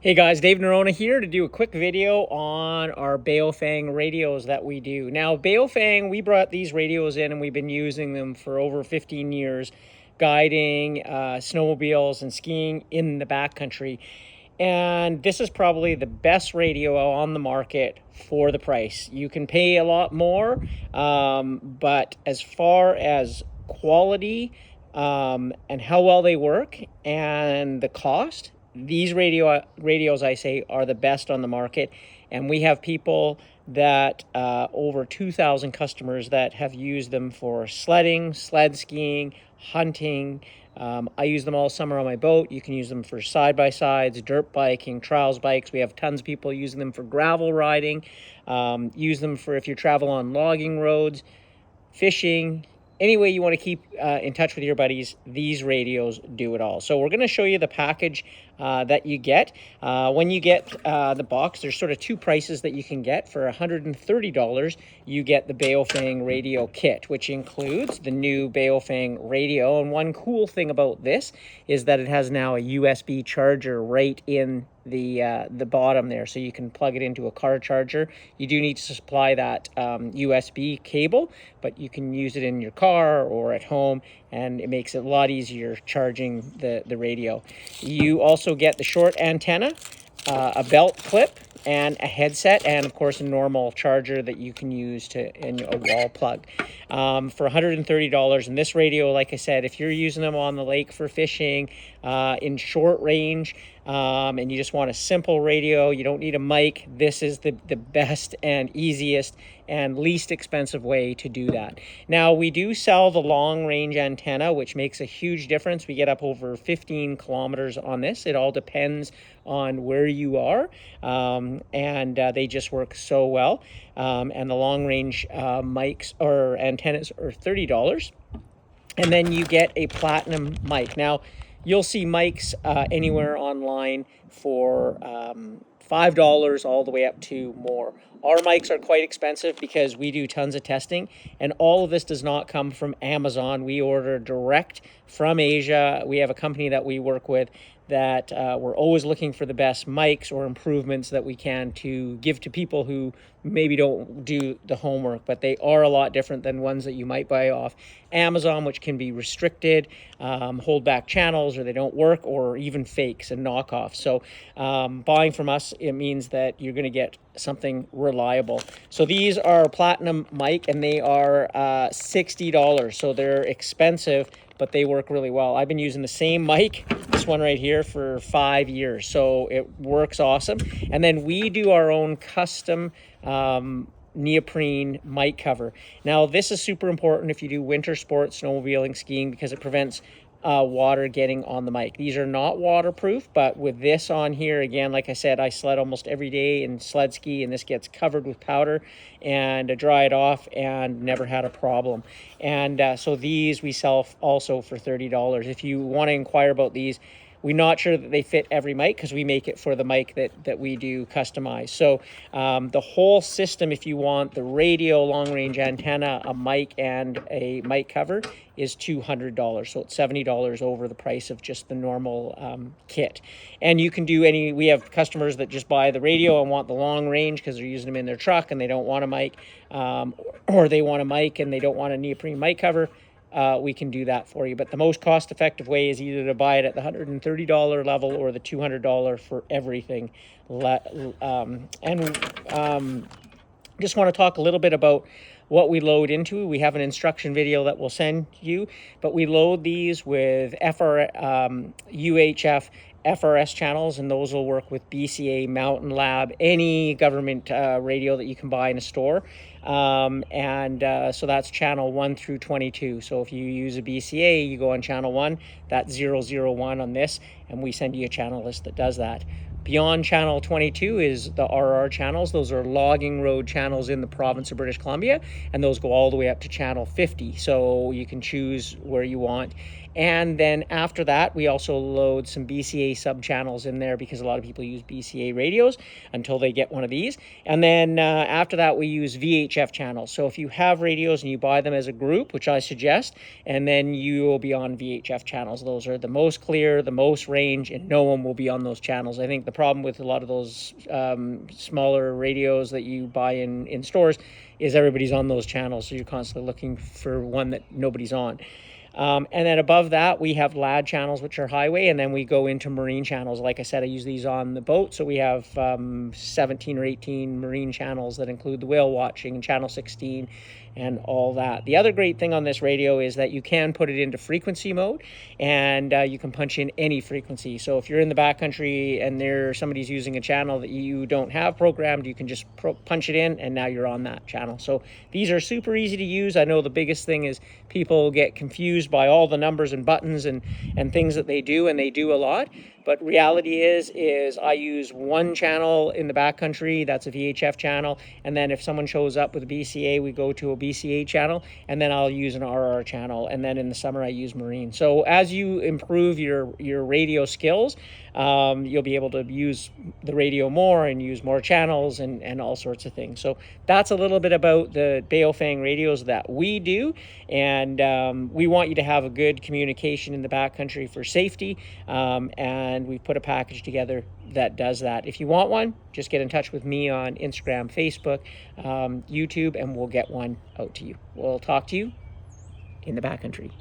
Hey guys, Dave Norona here to do a quick video on our Baofeng radios that we do. Now, Baofeng, we brought these radios in and we've been using them for over 15 years, guiding snowmobiles and skiing in the backcountry. And this is probably the best radio on the market for the price. You can pay a lot more, but as far as quality and how well they work and the cost, these radios, I say, are the best on the market. And we have people that over 2,000 customers that have used them for sledding, sled skiing, hunting. I use them all summer on my boat. You can use them for side-by-sides, dirt biking, trials bikes. We have tons of people using them for gravel riding. Use them for if you travel on logging roads, fishing. Any way you want to keep in touch with your buddies, these radios do it all. So we're going to show you the package that you get. When you get the box, there's sort of two prices that you can get. For $130, you get the Baofeng radio kit, which includes the new Baofeng radio. And one cool thing about this is that it has now a USB charger right in the bottom there, so you can plug it into a car charger. You do need to supply that USB cable, but you can use it in your car or at home, and it makes it a lot easier charging the radio. You also get the short antenna, a belt clip, and a headset, and of course a normal charger that you can use in a wall plug for $130. And this radio, like I said, if you're using them on the lake for fishing, in short range, and you just want a simple radio, you don't need a mic, this is the best and easiest and least expensive way to do that. Now, we do sell the long range antenna, which makes a huge difference. We get up over 15 kilometers on this. It all depends on where you are, and they just work so well. And the long range mics or antennas are $30. And then you get a platinum mic. Now, you'll see mics anywhere online for $5 all the way up to more. Our mics are quite expensive because we do tons of testing, and all of this does not come from Amazon. We order direct from Asia. We have a company that we work with that we're always looking for the best mics or improvements that we can to give to people who maybe don't do the homework, but they are a lot different than ones that you might buy off Amazon, which can be restricted, hold back channels, or they don't work, or even fakes and knockoffs. So buying from us, it means that you're going to get something reliable. So these are platinum mic, and they are $60. So they're expensive, but they work really well. I've been using the same mic, this one right here, for 5 years. So it works awesome. And then we do our own custom neoprene mic cover. Now, this is super important if you do winter sports, snowmobiling, skiing, because it prevents water getting on the mic. These are not waterproof, but with this on here, again, like I said, I sled almost every day and sled ski, and this gets covered with powder, and I dry it off and never had a problem. And so these we sell also for $30. If you want to inquire about these, we're not sure that they fit every mic because we make it for the mic that we do customize. So the whole system, if you want the radio, long range antenna, a mic, and a mic cover, is $200. So it's $70 over the price of just the normal kit. And you can do we have customers that just buy the radio and want the long range because they're using them in their truck and they don't want a mic, or they want a mic and they don't want a neoprene mic cover. We can do that for you. But the most cost-effective way is either to buy it at the $130 level or the $200 for everything. Just want to talk a little bit about what we load into. We have an instruction video that we'll send you, but we load these with UHF FRS channels, and those will work with BCA, Mountain Lab, any government radio that you can buy in a store. So that's channel 1 through 22. So if you use a BCA, you go on channel 1, that's 001 on this, and we send you a channel list that does that. Beyond channel 22 is the RR channels. Those are logging road channels in the province of British Columbia, and those go all the way up to channel 50. So you can choose where you want. And then after that, we also load some BCA sub-channels in there because a lot of people use BCA radios until they get one of these. And then after that, we use VHF channels. So if you have radios and you buy them as a group, which I suggest, and then you will be on VHF channels. Those are the most clear, the most range, and no one will be on those channels. I think the problem with a lot of those smaller radios that you buy in stores is everybody's on those channels, so you're constantly looking for one that nobody's on. And then above that, we have LAD channels, which are highway, and then we go into marine channels. Like I said, I use these on the boat, so we have 17 or 18 marine channels that include the whale watching and channel 16 and all that. The other great thing on this radio is that you can put it into frequency mode, and you can punch in any frequency. So if you're in the backcountry and somebody's using a channel that you don't have programmed, you can just punch it in, and now you're on that channel. So these are super easy to use. I know the biggest thing is people get confused by all the numbers and buttons and things that they do, and they do a lot. But reality is I use one channel in the backcountry, that's a VHF channel, and then if someone shows up with a BCA, we go to a BCA channel, and then I'll use an RR channel, and then in the summer I use marine. So as you improve your radio skills, you'll be able to use the radio more and use more channels and all sorts of things. So that's a little bit about the Baofeng radios that we do, and we want you to have a good communication in the backcountry for safety, and we've put a package together that does that. If you want one, just get in touch with me on Instagram, Facebook, YouTube, and we'll get one out to you. We'll talk to you in the backcountry.